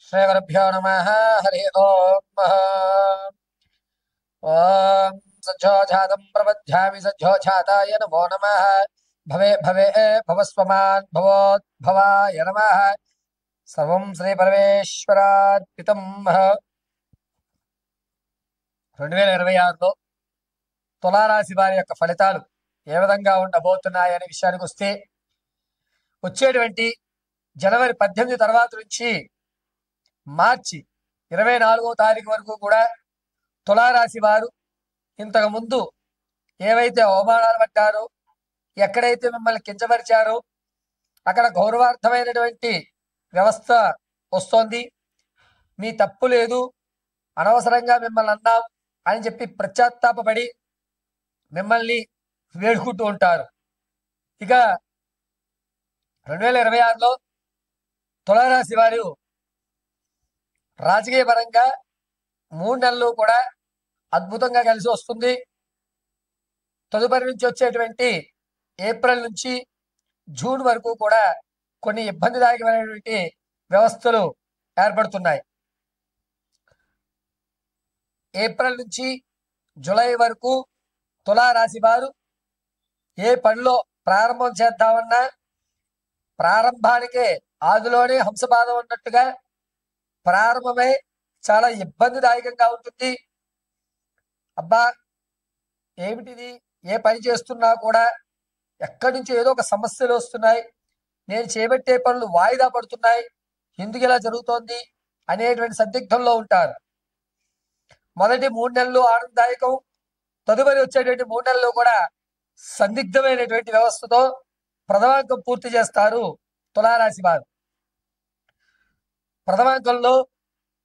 श्रीगुरुभ्यो नमः। हरि ओम्। ॐ सज्जोजातं प्रपद्यामि सज्जोजाताय नमो नमः। भवे भवे भवस्वमान् भवोद्भवाय नमः। सर्वं శ్రీపరమేశ్వరార్పితం. 2026లో తులారాశి వారి యొక్క ఫలితాలు ఏ విధంగా ఉండబోతున్నాయనే విషయానికి వస్తే, వచ్చేటువంటి జనవరి 18 తర్వాత నుంచి మార్చి 24వ తారీఖు వరకు కూడా తులారాశి వారు ఇంతకు ముందు ఏవైతే అవమానాలు పడ్డారో, ఎక్కడైతే మిమ్మల్ని కించపరిచారో అక్కడ గౌరవార్థమైనటువంటి వ్యవస్థ వస్తోంది. మీ తప్పు లేదు, అనవసరంగా మిమ్మల్ని అన్నాం అని చెప్పి పశ్చాత్తాపడి మిమ్మల్ని వేడుకుంటూ ఉంటారు. ఇక 2026లో తులారాశి వారు రాజకీయ పరంగా 3 నెలలు కూడా అద్భుతంగా కలిసి వస్తుంది. తదుపరి నుంచి వచ్చేటువంటి ఏప్రిల్ నుంచి జూన్ వరకు కూడా కొన్ని ఇబ్బందిదాయకమైనటువంటి వ్యవస్థలు ఏర్పడుతున్నాయి. ఏప్రిల్ నుంచి జూలై వరకు తులారాశి వారు ఏ పనిలో ప్రారంభం చేద్దామన్నా ప్రారంభానికే ఆదిలోనే హంసపాదం ఉన్నట్టుగా ప్రారంభమై చాలా ఇబ్బందిదాయకంగా ఉంటుంది. అబ్బా ఏమిటిది, ఏ పని చేస్తున్నా కూడా ఎక్కడి నుంచి ఏదో ఒక సమస్యలు వస్తున్నాయి, నేను చేపట్టే పనులు వాయిదా పడుతున్నాయి, ఎందుకు ఇలా జరుగుతోంది అనేటువంటి సందిగ్ధంలో ఉంటారు. మొదటి 3 నెలలు ఆనందదాయకం, తదుపరి వచ్చేటువంటి 3 నెలలు కూడా సందిగ్ధమైనటువంటి వ్యవస్థతో ప్రథమాంకం పూర్తి చేస్తారు తులారాశి వారు. ప్రథమాంకంలో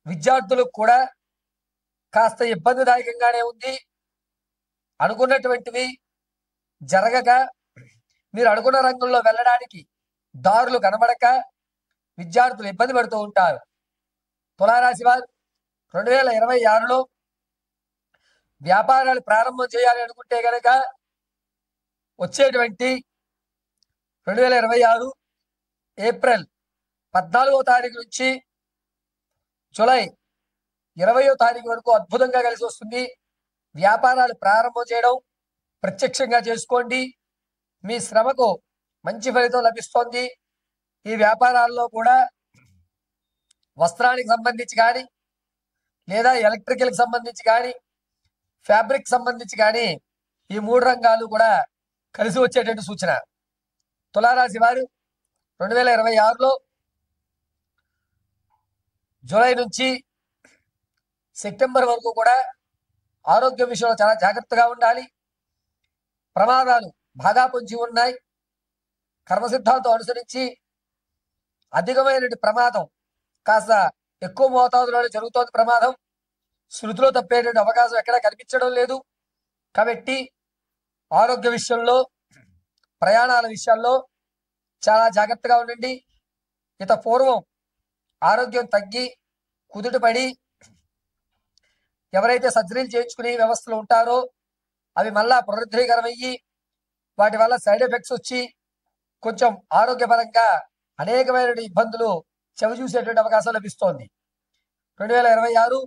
విద్యార్థులకు కూడా కాస్త ఇబ్బందిదాయకంగానే ఉంది. అనుకున్నటువంటివి జరగక, మీరు అనుకున్న రంగంలో వెళ్ళడానికి దారులు కనబడక విద్యార్థులు ఇబ్బంది పడుతూ ఉంటారు. తులారాశి వారు 2026లో వ్యాపారాలు ప్రారంభం చేయాలి అనుకుంటే కనుక వచ్చేటువంటి 2026 ఏప్రిల్ 14వ తారీఖు నుంచి జూలై 20వ తారీఖు వరకు అద్భుతంగా కలిసి వస్తుంది. వ్యాపారాలు ప్రారంభం చేయడం ప్రత్యక్షంగా చేసుకోండి. మీ శ్రమకు మంచి ఫలితం లభిస్తోంది. ఈ వ్యాపారాల్లో కూడా వస్త్రానికి సంబంధించి కానీ, లేదా ఎలక్ట్రికల్కి సంబంధించి కానీ, ఫ్యాబ్రిక్ సంబంధించి కానీ ఈ 3 రంగాలు కూడా కలిసి వచ్చేటువంటి సూచన. తులారాశి వారు 2026లో జూలై నుంచి సెప్టెంబర్ వరకు కూడా ఆరోగ్య విషయంలో చాలా జాగ్రత్తగా ఉండాలి. ప్రమాదాలు బాగా పొంచి ఉన్నాయి. కర్మసిద్ధాంతం అనుసరించి అధికమైనటువంటి ప్రమాదం కాస్త ఎక్కువ మోతాదులోనే జరుగుతోంది. ప్రమాదం శృతిలో తప్పేటువంటి అవకాశం ఎక్కడా కనిపించడం లేదు. కాబట్టి ఆరోగ్య విషయంలో, ప్రయాణాల విషయాల్లో చాలా జాగ్రత్తగా ఉండండి. ఇత పూర్వం ఆరోగ్యం తగ్గి కుదుటపడి ఎవరైతే సర్జరీలు చేయించుకునే వ్యవస్థలు ఉంటారో అవి మళ్ళా పునరుద్ధరీకరమయ్యి వాటి వల్ల సైడ్ ఎఫెక్ట్స్ వచ్చి కొంచెం ఆరోగ్యపరంగా అనేకమైన ఇబ్బందులు చవి చూసేటువంటి అవకాశం లభిస్తోంది. 2026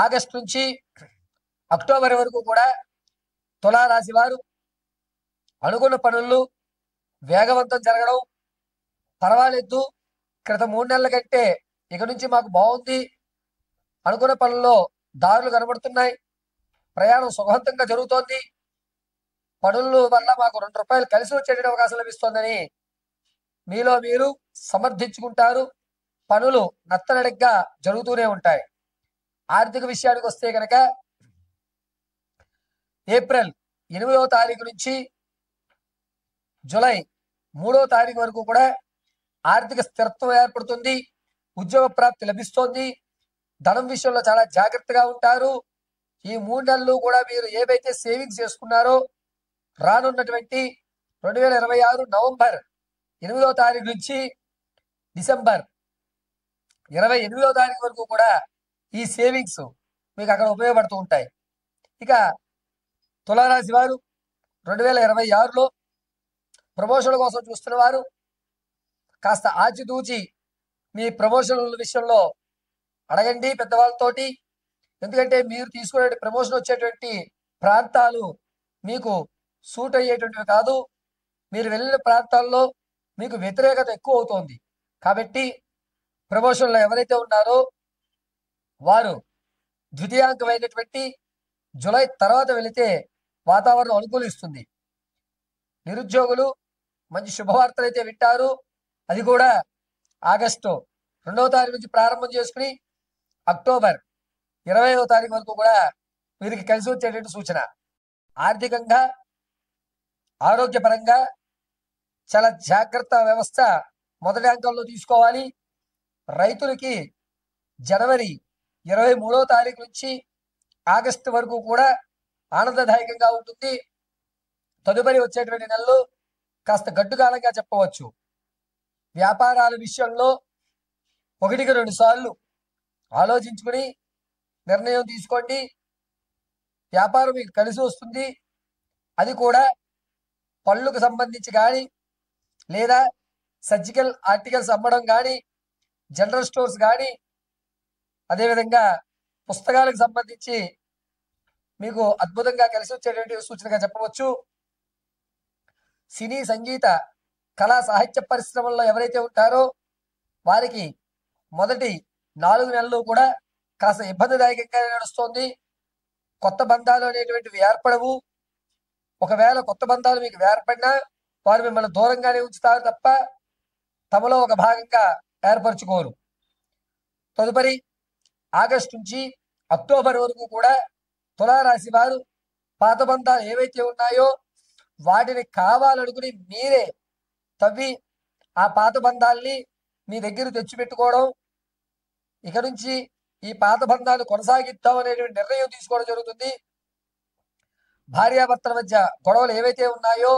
ఆగస్టు నుంచి అక్టోబర్ వరకు కూడా తులారాశి వారు అనుకున్న పనులు వేగవంతం జరగడం, పర్వాలేదు, క్రితం 3 నెలల కంటే ఇక నుంచి మాకు బాగుంది, అనుకున్న పనుల్లో దారులు కనబడుతున్నాయి, ప్రయాణం సుఖవంతంగా జరుగుతోంది, పనుల వల్ల మాకు 2 రూపాయలు కలిసి వచ్చేట అవకాశం లభిస్తోందని మీలో మీరు సమర్థించుకుంటారు. పనులు నత్తనడిగ్గా జరుగుతూనే ఉంటాయి. ఆర్థిక విషయానికి వస్తే కనుక ఏప్రిల్ 8వ తారీఖు నుంచి జూలై 3వ తారీఖు వరకు కూడా ఆర్థిక స్థిరత్వం ఏర్పడుతుంది. ఉద్యోగ ప్రాప్తి లభిస్తోంది. ధనం విషయంలో చాలా జాగ్రత్తగా ఉంటారు. ఈ 3 నెలలు కూడా మీరు ఏవైతే సేవింగ్స్ చేసుకున్నారో రానున్నటువంటి 2026 నవంబర్ 8వ తారీఖు నుంచి డిసెంబర్ 28వ తారీఖు వరకు కూడా ఈ సేవింగ్స్ మీకు అక్కడ ఉపయోగపడుతూ ఉంటాయి. ఇక తులారాశి వారు 2026లో ప్రమోషన్ కోసం చూస్తున్న వారు కాస్త ఆచితూచి మీ ప్రమోషన్ల విషయంలో అడగండి పెద్దవాళ్ళతోటి. ఎందుకంటే మీరు తీసుకునే ప్రమోషన్ వచ్చేటువంటి ప్రాంతాలు మీకు సూట్ అయ్యేటువంటివి కాదు. మీరు వెళ్ళిన ప్రాంతాల్లో మీకు వ్యతిరేకత ఎక్కువ అవుతోంది. కాబట్టి ప్రమోషన్లో ఎవరైతే ఉన్నారో వారు ద్వితీయాంకమైనటువంటి జూలై తర్వాత వెళితే వాతావరణం అనుకూలిస్తుంది. నిరుద్యోగులు మంచి శుభవార్తలు అయితే వింటారు. అది కూడా ఆగస్టు 2వ తారీఖు నుంచి ప్రారంభం చేసుకుని అక్టోబర్ 20వ తారీఖు వరకు కూడా వీరికి కలిసి వచ్చేటువంటి సూచన. ఆర్థికంగా ఆరోగ్యపరంగా చాలా జాగ్రత్త వ్యవస్థ మొదటి అంకంలో తీసుకోవాలి. రైతులకి జనవరి 23వ తారీఖు నుంచి ఆగస్టు వరకు కూడా ఆనందదాయకంగా ఉంటుంది. తదుపరి వచ్చేటువంటి నెలలు కాస్త గడ్డుకాలంగా చెప్పవచ్చు. వ్యాపారాల విషయంలో 1-2 సార్లు ఆలోచించుకుని నిర్ణయం తీసుకోండి. వ్యాపారం మీకు కలిసి వస్తుంది. అది కూడా పళ్ళుకు సంబంధించి కానీ లేదా సర్జికల్ ఆర్టికల్స్ అమ్మడం కానీ జనరల్ స్టోర్స్ కానీ అదేవిధంగా పుస్తకాలకు సంబంధించి మీకు అద్భుతంగా కలిసి వచ్చేటువంటి సూచనగా చెప్పవచ్చు. సినీ సంగీత కళా సాహిత్య పరిశ్రమల్లో ఎవరైతే ఉంటారో వారికి మొదటి 4 నెలలు కూడా కాస్త ఇబ్బందిదాయకంగా నడుస్తోంది. కొత్త బంధాలు అనేటువంటివి ఏర్పడవు. ఒకవేళ కొత్త బంధాలు మీకు ఏర్పడినా వారు మిమ్మల్ని దూరంగానే ఉంచుతారు తప్ప తమలో ఒక భాగంగా ఏర్పరచుకోరు. తదుపరి ఆగస్టు నుంచి అక్టోబర్ వరకు కూడా తులారాశి వారు పాత బంధాలు ఏవైతే ఉన్నాయో వాటిని కావాలనుకుని మీరే తవ్వి ఆ పాత బంధాల్ని మీ దగ్గర తెచ్చిపెట్టుకోవడం, ఇక నుంచి ఈ పాత బంధాలు కొనసాగిద్దాం అనేటువంటి నిర్ణయం తీసుకోవడం జరుగుతుంది. భార్యాభర్తల మధ్య గొడవలు ఏవైతే ఉన్నాయో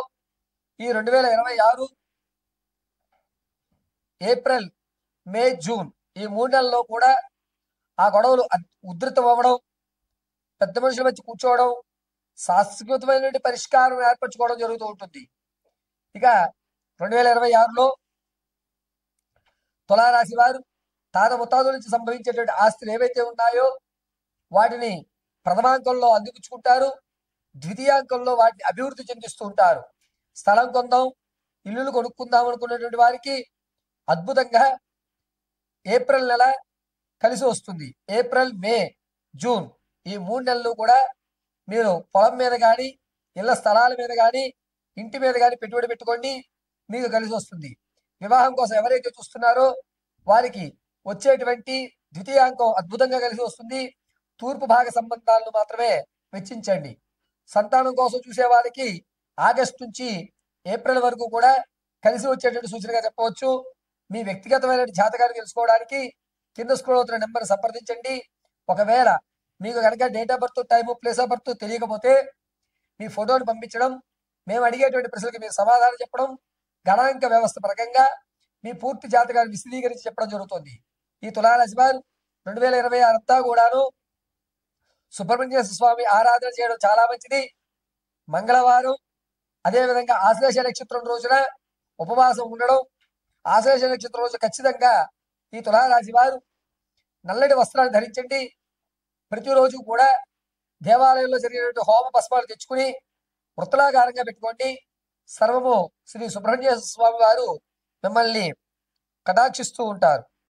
ఈ 2026 ఏప్రిల్, మే, జూన్ ఈ 3 నెలల్లో కూడా ఆ గొడవలు ఉధృతం అవ్వడం, పెద్ద మనుషుల మధ్య కూర్చోవడం, శాశ్వతమైనటువంటి పరిష్కారం ఏర్పరచుకోవడం జరుగుతూ ఉంటుంది. ఇక 2026లో తులారాశి వారు తాత ముత్తాతల నుంచి సంభవించేటువంటి ఆస్తులు ఏవైతే ఉన్నాయో వాటిని ప్రథమాంకంలో అందిపుచ్చుకుంటారు. ద్వితీయాంకంలో వాటిని అభివృద్ధి చెందిస్తూ ఉంటారు. స్థలం కొందాం, ఇల్లులు కొనుక్కుందాం అనుకున్నటువంటి వారికి అద్భుతంగా ఏప్రిల్ నెల కలిసి వస్తుంది. ఏప్రిల్, మే, జూన్ ఈ 3 నెలలు కూడా మీరు పొలం మీద కానీ ఇళ్ల స్థలాల మీద కానీ ఇంటి మీద కానీ పెట్టుబడి పెట్టుకోండి, మీకు కలిసి వస్తుంది. వివాహం కోసం ఎవరైతే చూస్తున్నారో వారికి వచ్చేటువంటి ద్వితీయాంకం అద్భుతంగా కలిసి వస్తుంది. తూర్పు భాగ సంబంధాలను మాత్రమే వెచ్చించండి. సంతానం కోసం చూసే వారికి ఆగస్టు నుంచి ఏప్రిల్ వరకు కూడా కలిసి వచ్చేటువంటి సూచనగా చెప్పవచ్చు. మీ వ్యక్తిగతమైన జాతకాన్ని తెలుసుకోవడానికి కింద స్క్రోల్ అవుతున్న నెంబర్ సంప్రదించండి. ఒకవేళ మీకు కనుక date of birth, time, place of birth తెలియకపోతే మీ ఫోటోని పంపించడం, మేము అడిగేటువంటి ప్రశ్నలకు మీరు సమాధానం చెప్పడం, గణాంక వ్యవస్థ పరంగా మీ పూర్తి జాతకాన్ని విశదీకరించి చెప్పడం జరుగుతుంది. ఈ తులారాశి వారు 2026 అంతా కూడాను సుబ్రహ్మణ్య స్వామి ఆరాధన చేయడం చాలా మంచిది. మంగళవారం అదేవిధంగా ఆశ్లేష నక్షత్రం రోజున ఉపవాసం ఉండడం, ఆశ్లేష నక్షత్రం రోజు ఖచ్చితంగా ఈ తులారాశి వారు నల్లటి వస్త్రాన్ని ధరించండి. ప్రతిరోజు కూడా దేవాలయంలో జరిగినటువంటి హోమ భస్మాలు తెచ్చుకుని వృత్తలాకారంగా పెట్టుకోండి. సర్వము శ్రీ సుబ్రహ్మణ్య స్వామి వారు మిమ్మల్ని కటాక్షిస్తూ ఉంటారు.